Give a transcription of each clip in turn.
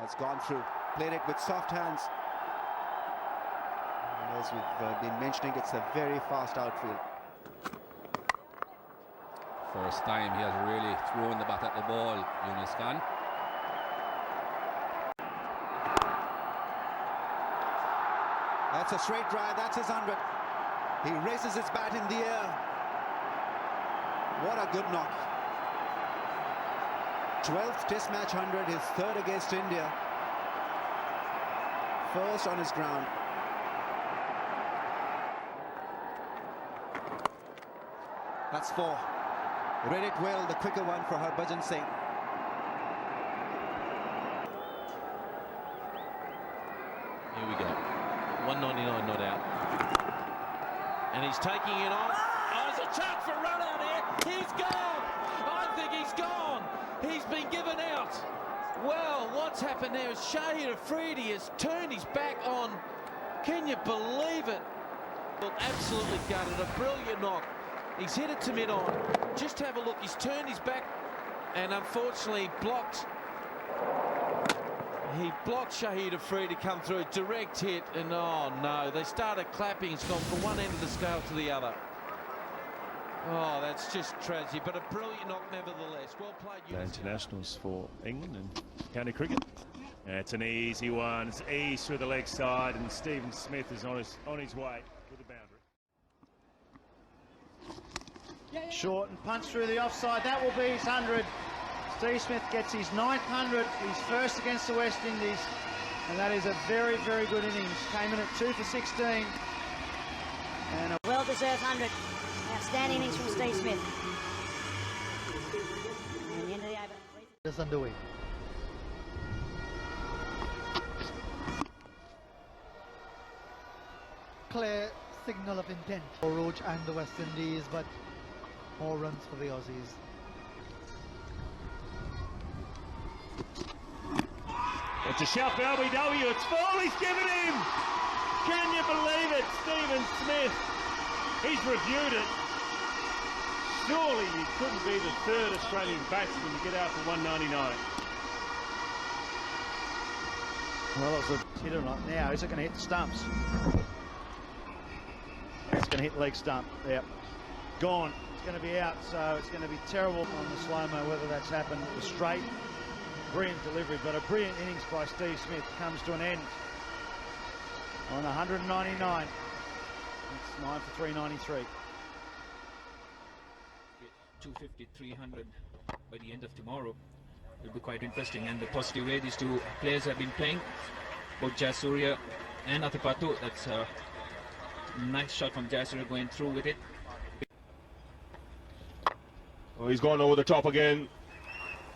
Has gone through, played it with soft hands. And as we've been mentioning, it's a very fast outfield. First time he has really thrown the bat at the ball, Yunus Khan. That's a straight drive, that's his 100. He raises his bat in the air. What a good knock. 12th Test match 100, his third against India. First on his ground. That's 4. Read it well, the quicker one for Harbhajan Singh. Here we go. 199 not out. And he's taking it on. Oh, there's a chance for a run out here. He's gone. I think he's gone. He's been given out. Well, what's happened there is Shahid Afridi has turned his back on. Can you believe it? Look, absolutely gutted. A brilliant knock. He's hit it to mid-on. Just have a look. He's turned his back and unfortunately blocked. He blocked Shahid Afridi to come through. Direct hit, and oh no, they started clapping. It's gone from one end of the scale to the other. Oh, that's just tragedy, but a brilliant knock nevertheless. Well played. Internationals for England and county cricket. It's an easy one. It's ease through the leg side, and Stephen Smith is on his way with the boundary. Short and punch through the offside. That will be his 100. Steve Smith gets his 9th 100, his first against the West Indies, and that is a very, very good innings. Came in at 2 for 16. And a well-deserved 100. Outstanding innings from Steve Smith. And the end of the over. Just underway. Clear signal of intent for Roach and the West Indies, but more runs for the Aussies. It's a shout for LBW. It's 4 he's given him. Can you believe it? Stephen Smith. He's reviewed it. Surely he couldn't be the third Australian batsman to get out for 199. Well, it's a hit or not now. Is it going to hit the stumps? It's going to hit the leg stump. Yep. Gone. It's going to be out, so it's going to be terrible on the slow-mo whether that's happened. The straight. Brilliant delivery, but a brilliant innings by Steve Smith comes to an end on 199. It's 9 for 393. 250, 300 by the end of tomorrow. It'll be quite interesting. And the positive way these two players have been playing, both Jayasuriya and Athapattu. That's a nice shot from Jayasuriya going through with it. Oh, he's gone over the top again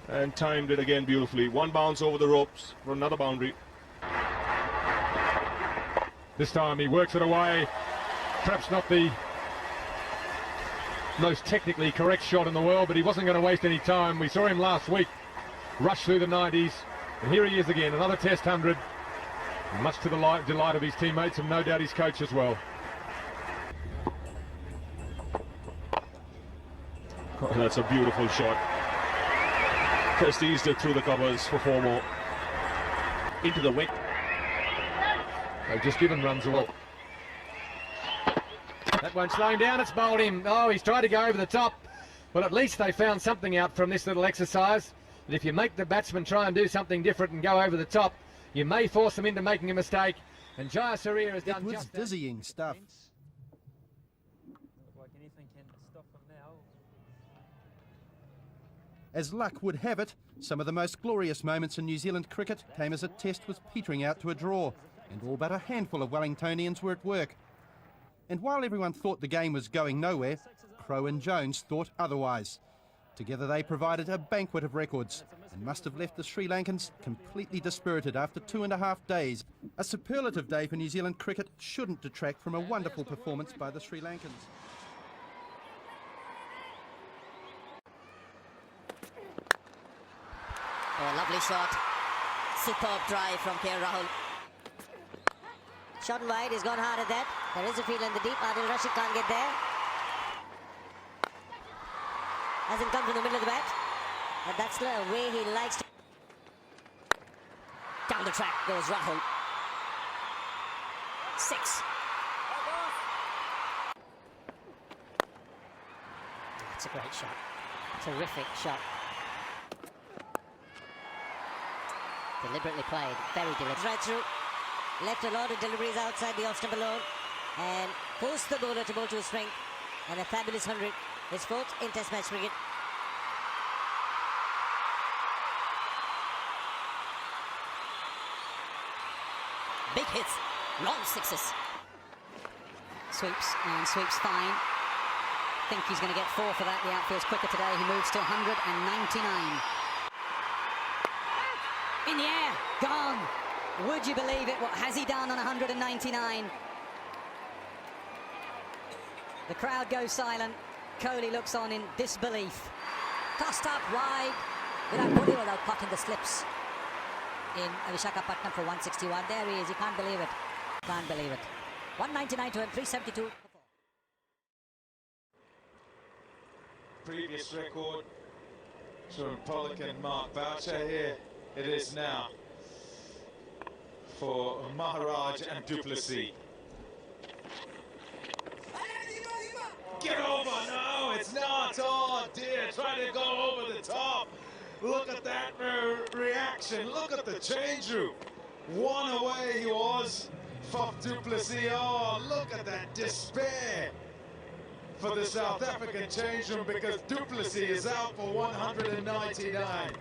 and timed it again beautifully. One bounce over the ropes for another boundary. This time he works it away. Perhaps not the most technically correct shot in the world, but he wasn't going to waste any time. We saw him last week rush through the 90s, and here he is again, another Test 100, much to the delight of his teammates and no doubt his coach as well. Oh, that's a beautiful shot. Just eased it through the covers for 4 more. Into the wicket. They've just given runs away. That won't slow him down, it's bowled him. Oh, he's tried to go over the top. Well, at least they found something out from this little exercise. That if you make the batsman try and do something different and go over the top, you may force them into making a mistake. And Jayasuriya has done just that. It was dizzying stuff. Like anything can stop him now. As luck would have it, some of the most glorious moments in New Zealand cricket came as a Test was petering out to a draw, and all but a handful of Wellingtonians were at work. And while everyone thought the game was going nowhere, Crowe and Jones thought otherwise. Together they provided a banquet of records and must have left the Sri Lankans completely dispirited after 2.5 days. A superlative day for New Zealand cricket shouldn't detract from a wonderful performance by the Sri Lankans. Oh, lovely shot. Superb drive from K. Rahul. Shot wide, he's gone hard at that. There is a field in the deep. Adil Rashid can't get there. Hasn't come from the middle of the bat. But that's the way he likes to. Down the track goes Rahul. 6. That's a great shot. Terrific shot. Deliberately played, very deliberate. Right through. Left a lot of deliveries outside the off-stump alone and forced the bowler to bowl to a strength. And a fabulous 100. His 4th in Test match cricket. Big hits, long 6s. Sweeps and sweeps fine. Think he's going to get 4 for that. The outfield's quicker today. He moves to 199. In the air, gone. Would you believe it? What has he done on 199? The crowd goes silent. Kohli looks on in disbelief. Tossed up wide. Virat Kohli without caught in the slips in Visakhapatnam for 161. There he is. You can't believe it. Can't believe it. 199 to him, 372. Previous record from Pollock and Mark Boucher. Here it is now for Maharaj and Duplessis. Get over! No, it's not. Oh dear, trying to go over the top. Look at that reaction. Look at the change room. 1 away he was for Duplessis. Oh, look at that despair for the South African change room, because Duplessis is out for 199.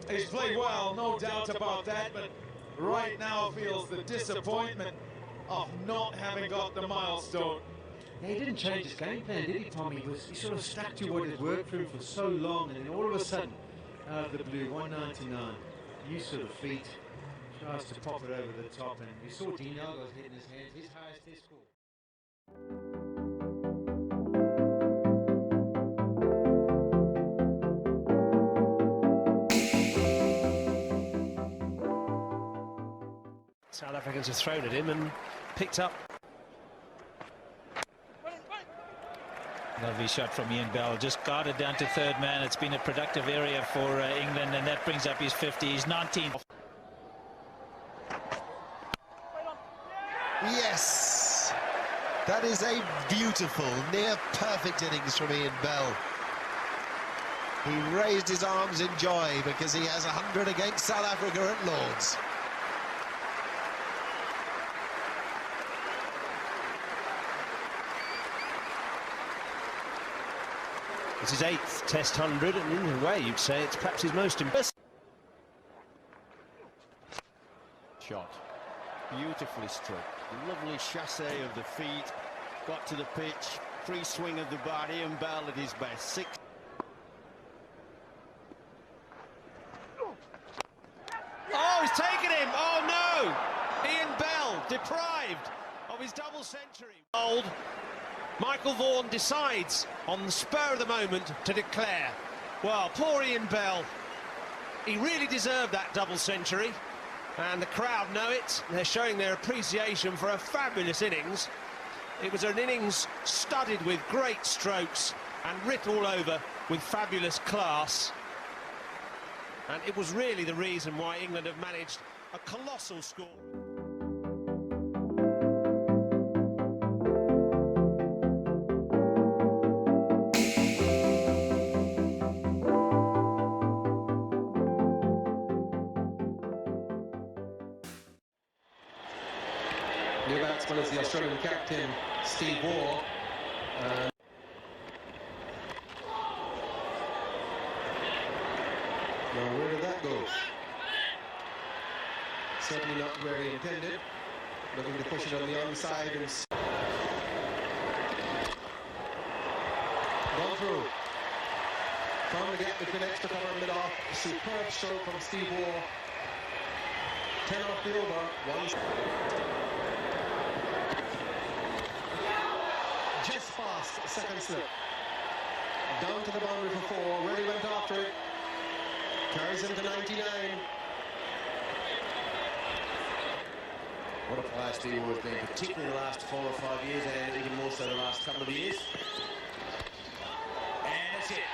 He's played well, no doubt about that, but right now feels the disappointment of not having got the milestone. Yeah, he didn't change his game plan, did he, Tommy? He sort of stuck to what had worked for him for so long, and then all of a sudden, out of the blue, 199, use of the feet, tries to pop it over the top, and you saw Dean Elgar's head in his hands, his highest test score. South Africans have thrown at him and picked up. Lovely shot from Ian Bell, just guarded down to 3rd man. It's been a productive area for England, and that brings up his 50. He's 19. Yes, that is a beautiful, near perfect innings from Ian Bell. He raised his arms in joy because he has 100 against South Africa at Lord's. It's his 8th Test 100, and in a way you'd say it's perhaps his most impressive. Shot. Beautifully struck. Lovely chassé of the feet. Got to the pitch. Free swing of the bat. Ian Bell at his best. 6. Oh, he's taken him! Oh no! Ian Bell deprived of his double century. Old Michael Vaughan decides on the spur of the moment to declare. Well, poor Ian Bell. He really deserved that double century, and the crowd know it. They're showing their appreciation for a fabulous innings. It was an innings studded with great strokes and writ all over with fabulous class. And it was really the reason why England have managed a colossal score. New batsman is the Australian captain, Steve Waugh. Now, where did that go? Certainly not where he intended. Looking to push it on the onside and gone through. Found the gap between extra cover and mid-off. Superb stroke from Steve Waugh. 10 off the over. Just past second slip. Down to the boundary for 4. Where he went after it. Carries him to 99. What a player Steve Waugh has been, particularly the last 4 or 5 years, and even more so the last couple of years. And that's it.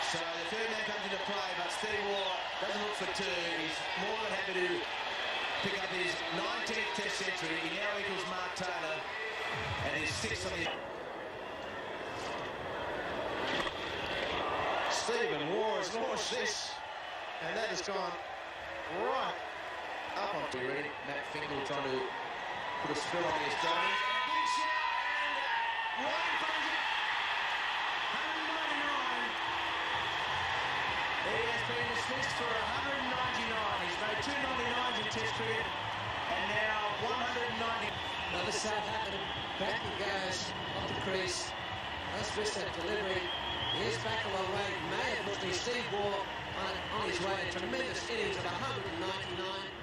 So the 3rd man comes into play, but Steve Waugh doesn't look for two. He's more than happy to pick up his 19th Test century. He now equals Mark Taylor and his 6th on the... Stephen Waugh has launched this, and that has gone right up on. Are you ready? Matt Fingal trying to put a spill on his Johnny. Big shot, and right in front of him. 199. He has been dismissed for 199. He's made 299s in Test cricket, and now 190. Another Southampton. Back he goes off the crease. That's missed that delivery. He is back a long way. May have looked at Steve Waugh on his way. A tremendous innings at 199.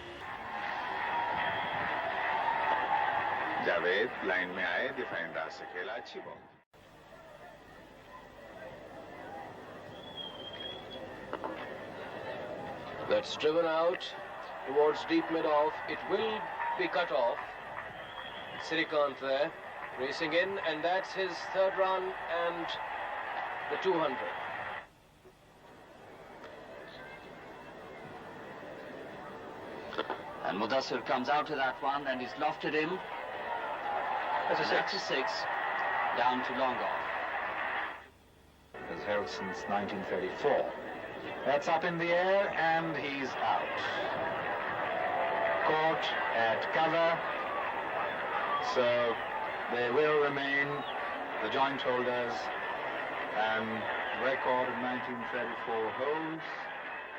Javed line में आए, defender से खेला, अच्छी ball. That's driven out towards deep mid-off. It will be cut off. Sirikant there, racing in, and that's his 3rd run and the 200. And Mudassir comes out to that one and he's lofted him. That's a 6. Down to long off. Has held since 1934. That's up in the air and he's out. Caught at cover. So they will remain the joint holders, and record of 1934 holds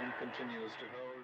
and continues to hold.